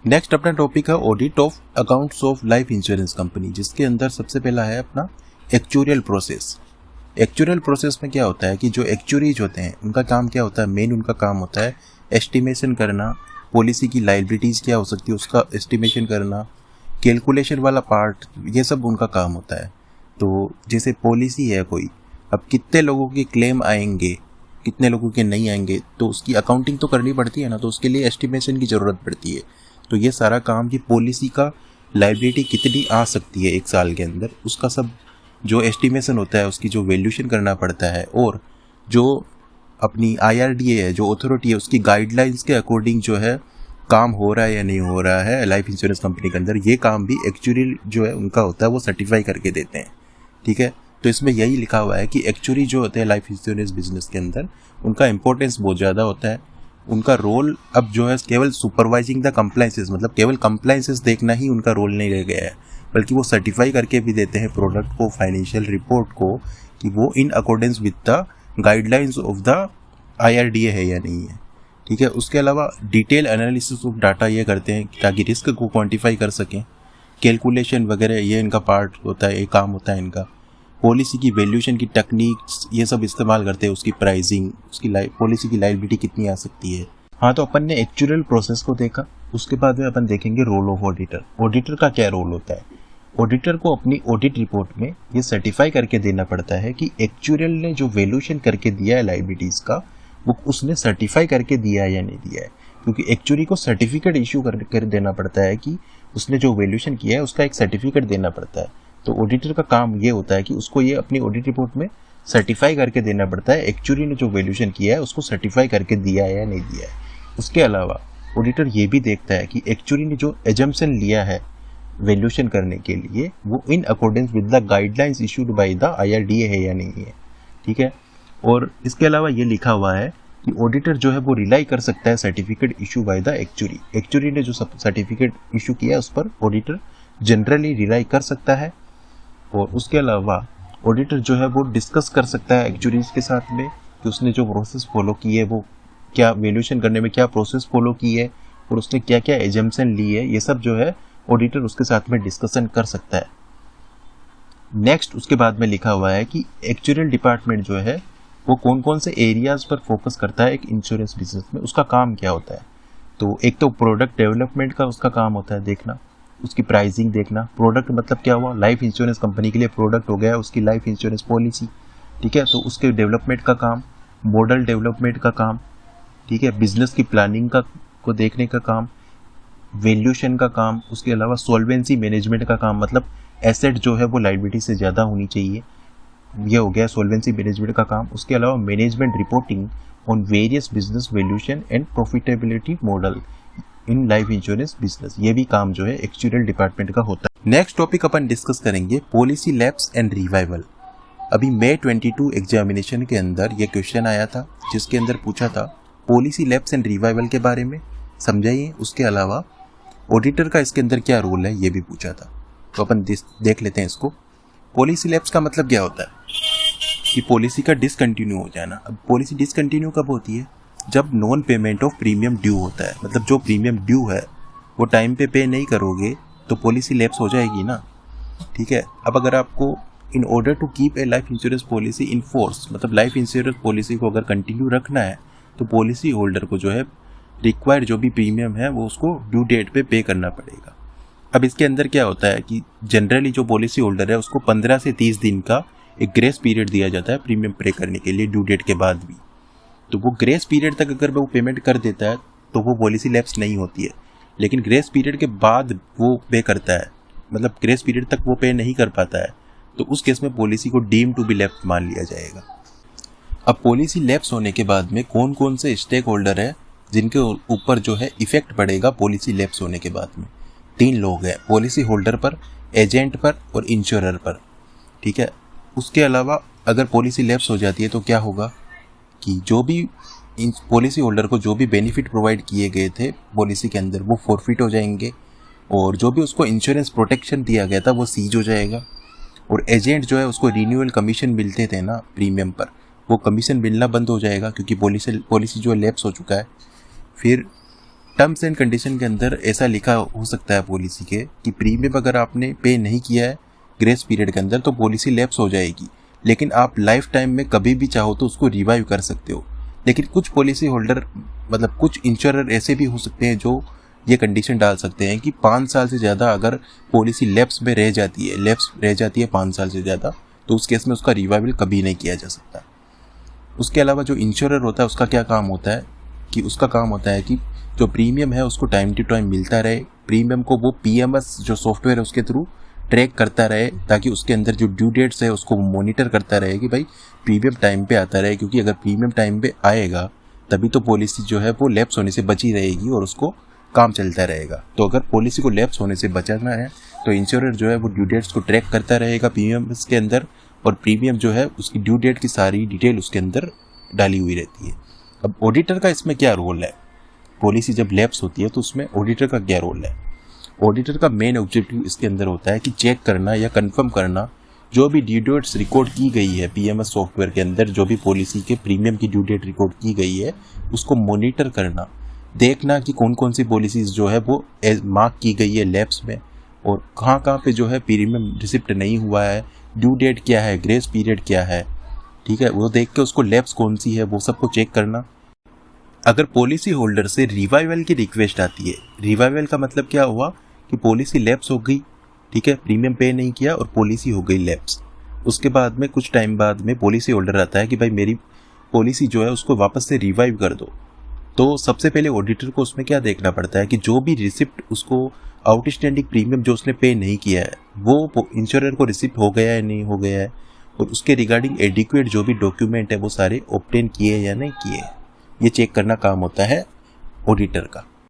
Next अपना topic है audit of accounts of life insurance company, जिसके अंदर सबसे पहला है अपना एक्चुरियल प्रोसेस। एक्चुरियल प्रोसेस में क्या होता है कि जो एक्चुरीज होते हैं उनका काम क्या होता है, मेन उनका काम होता है एस्टिमेशन करना, पॉलिसी की लायबिलिटीज़ क्या हो सकती है उसका एस्टिमेशन करना, कैलकुलेशन वाला पार्ट, ये सब उनका काम होता है। तो जैसे पॉलिसी है कोई, अब कितने लोगों के क्लेम आएंगे, कितने लोगों के नहीं आएंगे, तो उसकी अकाउंटिंग तो करनी पड़ती है ना, तो उसके लिए एस्टिमेशन की ज़रूरत पड़ती है। तो ये सारा काम कि पॉलिसी का लायबिलिटी कितनी आ सकती है एक साल के अंदर, उसका सब जो एस्टिमेशन होता है उसकी जो वैल्यूएशन करना पड़ता है, और जो अपनी IRDA है जो अथॉरिटी है उसकी गाइडलाइंस के अकॉर्डिंग जो है काम हो रहा है या नहीं हो रहा है लाइफ इंश्योरेंस कंपनी के अंदर, ये काम भी एक्चुअली जो है उनका होता है, वो सर्टिफाई करके देते हैं। ठीक है, तो इसमें यही लिखा हुआ है कि एक्चुअली जो होते हैं लाइफ इंश्योरेंस बिजनेस के अंदर उनका इंपॉर्टेंस बहुत ज़्यादा होता है। उनका रोल अब जो है केवल सुपरवाइजिंग द कंप्लाइंसेस, मतलब केवल कंप्लाइंसेस देखना ही उनका रोल नहीं रह गया है, बल्कि वो सर्टिफाई करके भी देते हैं प्रोडक्ट को, फाइनेंशियल रिपोर्ट को, कि वो in accordance with the guidelines of the IRDA है या नहीं है। ठीक है, उसके अलावा डिटेल एनालिसिस ऑफ डाटा ये करते हैं ताकि रिस्क को क्वांटिफाई कर सकें, कैलकुलेशन वगैरह ये इनका पार्ट होता है, ये काम होता है इनका। पॉलिसी की वैल्यूएशन की टेक्निक्स ये सब इस्तेमाल करते हैं, उसकी प्राइसिंग, उसकी पॉलिसी की लायबिलिटी कितनी आ सकती है। हाँ, तो अपन ने एक्चुअल प्रोसेस को देखा, उसके बाद में अपन देखेंगे रोल ऑफ ऑडिटर। ऑडिटर का क्या रोल होता है। ऑडिटर को अपनी ऑडिट रिपोर्ट में ये सर्टिफाई करके देना पड़ता है कि एक्चुअल ने जो वैल्यूएशन करके दिया है लायबिलिटीज़ का, वो उसने सर्टिफाई करके दिया है या नहीं दिया है, क्योंकि एक्चुअली को सर्टिफिकेट इशू कर देना पड़ता है कि उसने जो वैल्यूएशन किया है उसका एक सर्टिफिकेट देना पड़ता है। तो ऑडिटर का काम ये होता है कि उसको ये अपनी ऑडिट रिपोर्ट में सर्टिफाई करके देना पड़ता है एक्चुअली ने जो वैल्यूएशन किया है उसको सर्टिफाई करके दिया है या नहीं दिया है। उसके अलावा ऑडिटर ये भी देखता है कि एक्चुअली ने जो एजम्पशन लिया है वैल्यूएशन करने के लिए वो in accordance with the guidelines issued by the IRDA है या नहीं है। ठीक है, और इसके अलावा ये लिखा हुआ है कि ऑडिटर जो है वो रिलाई कर सकता है certificate issue by the actuary. Actuary ने जो सर्टिफिकेट इशू किया है उस पर ऑडिटर जनरली रिलाई कर सकता है। और उसके अलावा ऑडिटर जो है वो डिस्कस कर सकता है एक्चुअरीज के साथ में कि उसने जो प्रोसेस फॉलो की है वो क्या वैल्यूएशन करने में क्या प्रोसेस फॉलो की है और उसने क्या क्या एजम्पशन ली है, ये सब जो है ऑडिटर उसके साथ में डिस्कशन कर सकता है। नेक्स्ट उसके बाद में लिखा हुआ है कि एक्चुअरियल डिपार्टमेंट जो है वो कौन कौन से एरियाज पर फोकस करता है एक इंश्योरेंस बिजनेस में, उसका काम क्या होता है। तो एक तो प्रोडक्ट डेवलपमेंट का उसका काम होता है देखना, उसकी प्राइसिंग देखना। प्रोडक्ट मतलब क्या हुआ, लाइफ इंश्योरेंस कंपनी के लिए प्रोडक्ट हो गया उसकी लाइफ इंश्योरेंस पॉलिसी। ठीक है, तो उसके डेवलपमेंट का काम, मॉडल डेवलपमेंट का काम, ठीक है, बिजनेस की प्लानिंग का को देखने का काम, वैल्यूएशन का काम, उसके अलावा सॉल्वेंसी मैनेजमेंट का काम, मतलब एसेट जो है वो लायबिलिटी से ज़्यादा होनी चाहिए, ये हो गया सॉल्वेंसी मैनेजमेंट का काम। उसके अलावा management reporting on various business valuation and profitability model in life insurance business, ये भी काम जो है एक्चुअरियल डिपार्टमेंट का होता है। नेक्स्ट टॉपिक अपन डिस्कस करेंगे पॉलिसी लैप्स एंड रिवाइवल। अभी May 22 एग्जामिनेशन के अंदर ये क्वेश्चन आया था जिसके अंदर पूछा था पॉलिसी लैप्स एंड रिवाइवल के बारे में समझाइए। उसके अलावा ऑडिटर का इसके अंदर क्या रोल है ये भी पूछा था, तो अपन देख लेते हैं इसको। पॉलिसी लैप्स का मतलब क्या होता है कि पॉलिसी का डिसकंटिन्यू हो जाना। अब पॉलिसी डिसकंटिन्यू कब होती है, जब non payment of premium due होता है, मतलब जो प्रीमियम ड्यू है वो टाइम पे नहीं करोगे तो पॉलिसी लैप्स हो जाएगी ना। ठीक है, अब अगर आपको in order to keep a life insurance policy in force, मतलब लाइफ इंश्योरेंस पॉलिसी को अगर कंटिन्यू रखना है तो पॉलिसी होल्डर को जो है रिक्वायर्ड जो भी प्रीमियम है वो उसको ड्यू डेट पे करना पड़ेगा। अब इसके अंदर क्या होता है कि जनरली जो पॉलिसी होल्डर है उसको 15 से 30 दिन का एक ग्रेस पीरियड दिया जाता है प्रीमियम पे करने के लिए ड्यू डेट के बाद भी। तो वो ग्रेस पीरियड तक अगर वो पेमेंट कर देता है तो वो पॉलिसी लैप्स नहीं होती है, लेकिन ग्रेस पीरियड के बाद वो पे करता है, मतलब ग्रेस पीरियड तक वो पे नहीं कर पाता है, तो उस केस में पॉलिसी को डीम टू बी लैप्स मान लिया जाएगा। अब पॉलिसी लैप्स होने के बाद में कौन कौन से स्टेक होल्डर है जिनके ऊपर जो है इफेक्ट पड़ेगा पॉलिसी लैप्स होने के बाद में। 3 लोग हैं, पॉलिसी होल्डर पर, एजेंट पर और इंश्योरर पर। ठीक है, उसके अलावा अगर पॉलिसी लैप्स हो जाती है तो क्या होगा कि जो भी पॉलिसी होल्डर को जो भी बेनिफिट प्रोवाइड किए गए थे पॉलिसी के अंदर वो फॉरफिट हो जाएंगे, और जो भी उसको इंश्योरेंस प्रोटेक्शन दिया गया था वो सीज हो जाएगा। और एजेंट जो है उसको रिन्यूअल कमीशन मिलते थे ना प्रीमियम पर, वो कमीशन मिलना बंद हो जाएगा क्योंकि पॉलिसी जो है लैप्स हो चुका है। फिर टर्म्स एंड कंडीशन के अंदर ऐसा लिखा हो सकता है पॉलिसी के कि प्रीमियम अगर आपने पे नहीं किया है ग्रेस पीरियड के अंदर तो पॉलिसी लैप्स हो जाएगी, लेकिन आप लाइफ टाइम में कभी भी चाहो तो उसको रिवाइव कर सकते हो। लेकिन कुछ पॉलिसी होल्डर मतलब कुछ इंश्योरर ऐसे भी हो सकते हैं जो ये कंडीशन डाल सकते हैं कि 5 साल से ज़्यादा अगर पॉलिसी लैप्स में रह जाती है 5 साल से ज़्यादा, तो उस केस में उसका रिवाइवल कभी नहीं किया जा सकता। उसके अलावा जो इंश्योरर होता है उसका क्या काम होता है कि उसका काम होता है कि जो प्रीमियम है उसको टाइम टू टाइम मिलता रहे, प्रीमियम को वो पीएमएस जो सॉफ्टवेयर है उसके थ्रू ट्रैक करता रहे, ताकि उसके अंदर जो ड्यू डेट्स है उसको मॉनिटर करता रहे कि भाई प्रीमियम टाइम पे आता रहे, क्योंकि अगर प्रीमियम टाइम पे आएगा तभी तो पॉलिसी जो है वो लैप्स होने से बची रहेगी और उसको काम चलता रहेगा। तो अगर पॉलिसी को लैप्स होने से बचाना है तो इंश्योरर जो है वो ड्यू डेट्स को ट्रैक करता रहेगा पीएमएस के अंदर, और प्रीमियम जो है उसकी ड्यू डेट की सारी डिटेल उसके अंदर डाली हुई रहती है। अब ऑडिटर का इसमें क्या रोल है? पॉलिसी जब लैप्स होती है तो उसमें ऑडिटर का क्या रोल है? ऑडिटर का मेन ऑब्जेक्टिव इसके अंदर होता है कि चेक करना या कंफर्म करना जो भी ड्यू डेट्स रिकॉर्ड की गई है पीएमएस सॉफ्टवेयर के अंदर, जो भी पॉलिसी के प्रीमियम की ड्यू डेट रिकॉर्ड की गई है उसको मॉनिटर करना, देखना कि कौन कौन सी पॉलिसीज जो है वो मार्क की गई है लैप्स में और कहाँ कहाँ पे जो है प्रीमियम रिसिप्ट नहीं हुआ है, ड्यू डेट क्या है, ग्रेस पीरियड क्या है, ठीक है, वो देख के उसको लैप्स कौन सी है वो सबको चेक करना। अगर पॉलिसी होल्डर से रिवाइवल की रिक्वेस्ट आती है, रिवाइवल का मतलब क्या हुआ कि पॉलिसी लैप्स हो गई, ठीक है, प्रीमियम पे नहीं किया और पॉलिसी हो गई लैप्स। उसके बाद में कुछ टाइम बाद में पॉलिसी होल्डर आता है कि भाई मेरी पॉलिसी जो है उसको वापस से रिवाइव कर दो। तो सबसे पहले ऑडिटर को उसमें क्या देखना पड़ता है कि जो भी रिसिप्ट उसको आउटस्टैंडिंग प्रीमियम जो उसने पे नहीं किया है वो इंश्योरर को रिसिप्ट हो गया है नहीं हो गया है, और उसके रिगार्डिंग एडिक्वेट जो भी डॉक्यूमेंट है वो सारे ऑब्टेन किए या नहीं किए, ये चेक करना काम होता है ऑडिटर का।